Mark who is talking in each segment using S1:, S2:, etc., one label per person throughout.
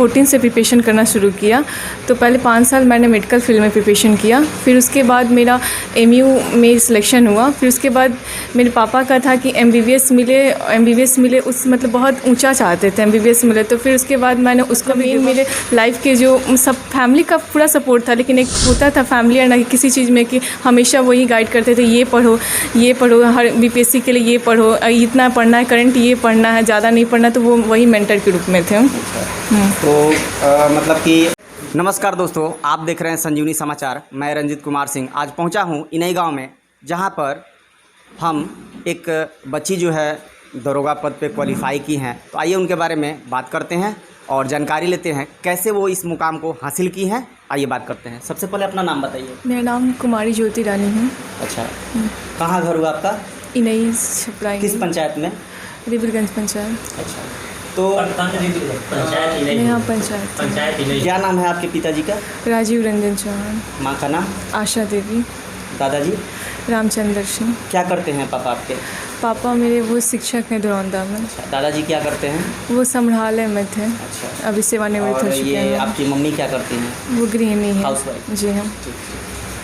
S1: 14 से प्रिपरेशन करना शुरू किया। तो पहले 5 साल मैंने मेडिकल फील्ड में प्रिपरेशन किया, फिर उसके बाद मेरा एमयू में सिलेक्शन हुआ। फिर उसके बाद मेरे पापा का था कि एमबीबीएस मिले उस मतलब बहुत ऊंचा चाहते थे, एमबीबीएस मिले। तो फिर उसके बाद मैंने उसको भी मेरे लाइफ के जो सब फैमिली का पूरा सपोर्ट था, लेकिन एक होता था फैमिली ना किसी चीज़ में कि हमेशा वही गाइड करते थे, ये पढ़ो, हर बीपीएससी के लिए ये पढ़ो, इतना पढ़ना है, करंट ये पढ़ना है, ज़्यादा नहीं पढ़ना। तो वो वही मेंटर के रूप में थे।
S2: तो मतलब कि नमस्कार दोस्तों, आप देख रहे हैं संजीवनी समाचार। मैं रंजित कुमार सिंह आज पहुंचा हूं इनई गांव में, जहां पर हम एक बच्ची जो है दरोगा पद पे क्वालिफाई की हैं। तो आइए उनके बारे में बात करते हैं और जानकारी लेते हैं कैसे वो इस मुकाम को हासिल की हैं। आइए बात करते हैं। सबसे पहले अपना नाम बताइए।
S1: मेरा नाम कुमारी ज्योति रानी है।
S2: अच्छा, कहाँ घर हुआ आपका?
S1: इनई छपरा।
S2: किस पंचायत में?
S1: रिबिलगंज पंचायत।
S2: अच्छा, तो
S1: यहाँ पंचायत।
S2: क्या नाम है आपके पिताजी का?
S1: राजीव रंजन चौहान।
S2: माँ का नाम?
S1: आशा देवी।
S2: दादाजी?
S1: रामचंद्र सिंह।
S2: क्या करते हैं पापा आपके?
S1: पापा मेरे वो शिक्षक हैं दरौंदा में।
S2: दादाजी क्या करते हैं?
S1: वो संग्रहालय में थे।
S2: अच्छा,
S1: अभी सेवानिवृत्त हो
S2: और
S1: चुके
S2: ये
S1: हैं।
S2: आपकी मम्मी क्या करती हैं?
S1: वो गृहिणी है।
S2: हाउसवाइफ।
S1: जी हाँ।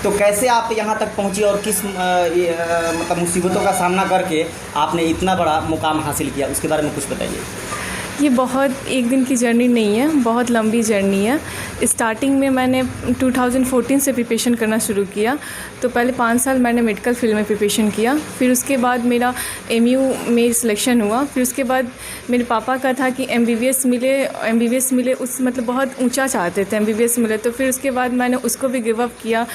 S2: तो कैसे आप यहाँ तक पहुँची और किस मतलब मुसीबतों का सामना करके आपने इतना बड़ा मुकाम हासिल किया, उसके बारे में कुछ बताइए।
S1: ये बहुत एक दिन की जर्नी नहीं है, बहुत लंबी जर्नी है। स्टार्टिंग में मैंने 2014 से प्रिपरेशन करना शुरू किया। तो पहले 5 साल मैंने मेडिकल फील्ड में प्रिपरेशन किया, फिर उसके बाद मेरा एमयू में सिलेक्शन हुआ। फिर उसके बाद मेरे पापा का था कि एमबीबीएस मिले उस मतलब बहुत ऊंचा चाहते थे, एमबीबीएस मिले। तो फिर उसके बाद मैंने उसको भी गिव अप किया।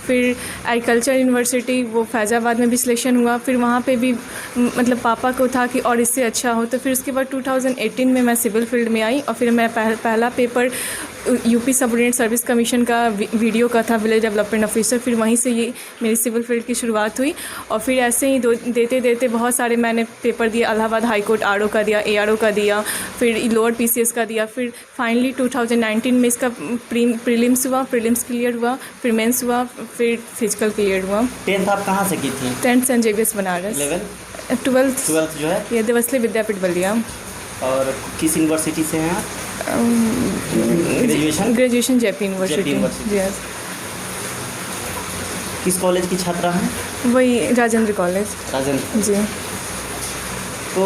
S1: फिर एग्रीकल्चर यूनिवर्सिटी वो फैज़ाबाद में भी सिलेक्शन हुआ। फिर वहाँ पे भी मतलब पापा को था कि और इससे अच्छा हो। तो फिर उसके बाद 2018 में मैं सिविल फील्ड में आई और फिर मैं पहला paper UP subordinate service commission का वीडियो का था, विलेज डेवलपमेंट ऑफिसर। फिर वहीं से ये मेरी सिविल फील्ड की शुरुआत हुई और फिर ऐसे ही देते देते बहुत सारे मैंने पेपर दिए। इलाहाबाद हाई कोर्ट आरओ का दिया, एआरओ का दिया, फिर लोअर पीसीएस का दिया। फिर फाइनली 2019 में इसका प्रीलिम्स क्लियर हुआ, फिर मेंस हुआ, फिर फिजिकल क्लियर हुआ।
S2: 10th आप कहाँ से की थी?
S1: 10th Saint Xavier's Banaras. 12th
S2: जो है
S1: ये देवस्ली विद्यापीठ बलिया।
S2: और किस यूनिवर्सिटी से हैं आप?
S1: Graduation JP university. यस।
S2: किस कॉलेज की छात्रा हैं?
S1: वही राजेंद्र कॉलेज।
S2: राजेंद्र
S1: जी।
S2: तो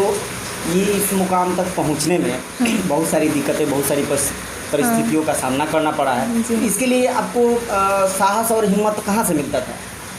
S2: ये इस मुकाम तक पहुंचने में बहुत सारी दिक्कतें, बहुत सारी परिस्थितियों का सामना करना पड़ा है। इसके लिए आपको साहस और हिम्मत कहाँ से मिलता था?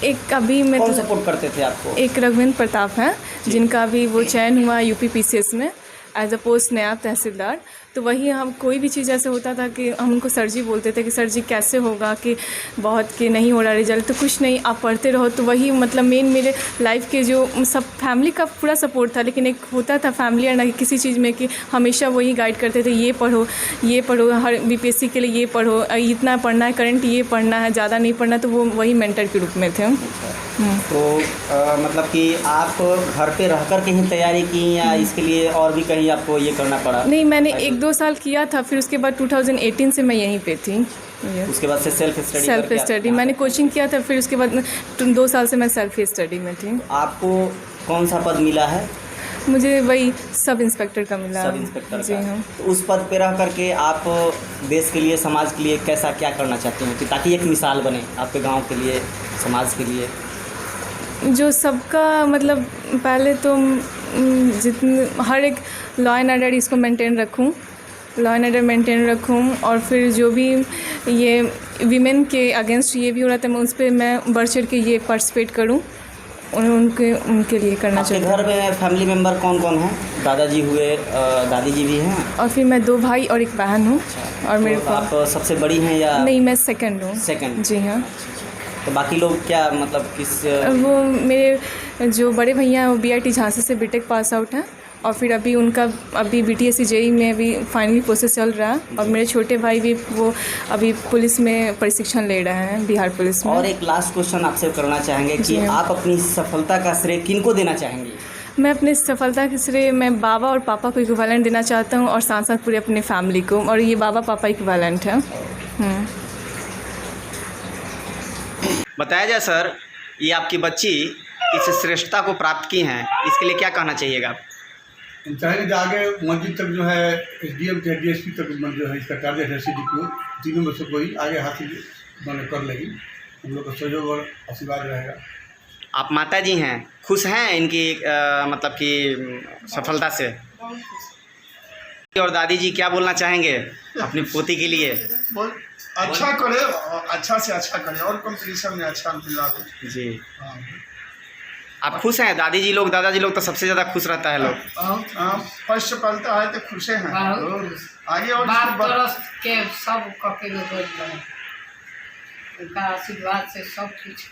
S1: एक अभी मैं
S2: कौन सपोर्ट करते थे आपको?
S1: एक रघुवेंद्र प्रताप हैं, जिनका अभी वो चयन हुआ यूपी पीसीएस में एज अ पोस्ट नायब तहसीलदार। तो वही हम कोई भी चीज़ ऐसे होता था कि हम उनको सर जी बोलते थे कि सर जी कैसे होगा, कि बहुत कि नहीं हो रहा रिजल्ट। तो कुछ नहीं, आप पढ़ते रहो। तो वही मतलब मेन मेरे लाइफ के जो सब फैमिली का पूरा सपोर्ट था, लेकिन एक होता था फैमिली ना किसी चीज़ में कि हमेशा वही गाइड करते थे, ये पढ़ो, हर बीपीएससी के लिए ये पढ़ो, इतना पढ़ना है, करंट ये पढ़ना है, ज़्यादा नहीं पढ़ना। तो वो वही मेंटर के रूप में थे।
S2: तो मतलब कि आप घर पे रह कर के ही तैयारी की या इसके लिए और भी कहीं आपको ये करना पड़ा?
S1: नहीं, मैंने 1-2 साल किया था, फिर उसके बाद 2018 से मैं यहीं पे थी।
S2: उसके बाद से सेल्फ स्टडी
S1: मैंने कोचिंग किया था, फिर उसके बाद 2 साल से मैं सेल्फ स्टडी में थी।
S2: आपको कौन सा पद मिला है?
S1: मुझे वही सब इंस्पेक्टर का मिला।
S2: सब इंस्पेक्टर
S1: जी हाँ।
S2: तो उस पद पे रह करके आप देश के लिए, समाज के लिए कैसा क्या करना चाहते हैं कि ताकि एक मिसाल बने आपके गाँव के लिए, समाज के लिए?
S1: जो सबका मतलब पहले तो जितने हर एक लॉ एंड ऑर्डर इसको मेंटेन रखूं और फिर जो भी ये वीमेन के अगेंस्ट ये भी हो रहा था, मैं उस पर मैं बढ़ चढ़ के ये पार्टिसिपेट करूं, उनके लिए करना चाहती हूँ।
S2: घर में फैमिली मेम्बर कौन कौन है? दादाजी हुए, दादी जी भी हैं
S1: और फिर मैं 2 भाई और 1 बहन हूँ। और मेरे
S2: तो आप सबसे बड़ी हैं या?
S1: नहीं, मैं सेकंड हूँ।
S2: सेकंड?
S1: जी हाँ।
S2: तो बाकी लोग क्या मतलब किस?
S1: वो मेरे जो बड़े भैया हैं वो बीआईटी झांसी से बीटेक पास आउट हैं और फिर अभी उनका बीटीएससी जेईई में अभी फाइनली प्रोसेस चल रहा है। और मेरे छोटे भाई भी वो अभी पुलिस में प्रशिक्षण ले रहे हैं, बिहार पुलिस में।
S2: और एक लास्ट क्वेश्चन आपसे करना चाहेंगे कि आप अपनी सफलता का श्रेय किनको देना चाहेंगे?
S1: मैं अपनी सफलता के श्रेय मैं बाबा और पापा को इक्विवेलेंट देना चाहता हूँ और साथ साथ पूरे अपने फैमिली को। और ये बाबा पापा इक्विवेलेंट है।
S2: बताया जाए सर, ये आपकी बच्ची इस श्रेष्ठता को प्राप्त की हैं, इसके लिए क्या कहना चाहिएगा आप?
S3: हम चाहेंगे जो आगे मंजिल तक जो है एसडीएम से डीएसपी तक जो है इसका टारगेट है सीडीपीओ, तीनों में से कोई आगे हासिल मैंने कर लेगी। हम लोग का सहयोग और आशीर्वाद रहेगा।
S2: आप माता जी हैं, खुश हैं इनकी मतलब कि सफलता से? और दादी जी क्या बोलना चाहेंगे अपनी पोती के लिए?
S4: अच्छा करे, अच्छा से अच्छा करे और कंपटीशन में अच्छा मिला
S2: जी।
S4: हाँ।
S2: आप खुश हैं? दादी जी लोग, दादाजी लोग तो सबसे ज़्यादा खुश रहता है लोग।
S4: फर्स्ट पलता है तो खुश हैं। आगे और
S5: बात तरस के सब कके उनका आशीर्वाद से सब कुछ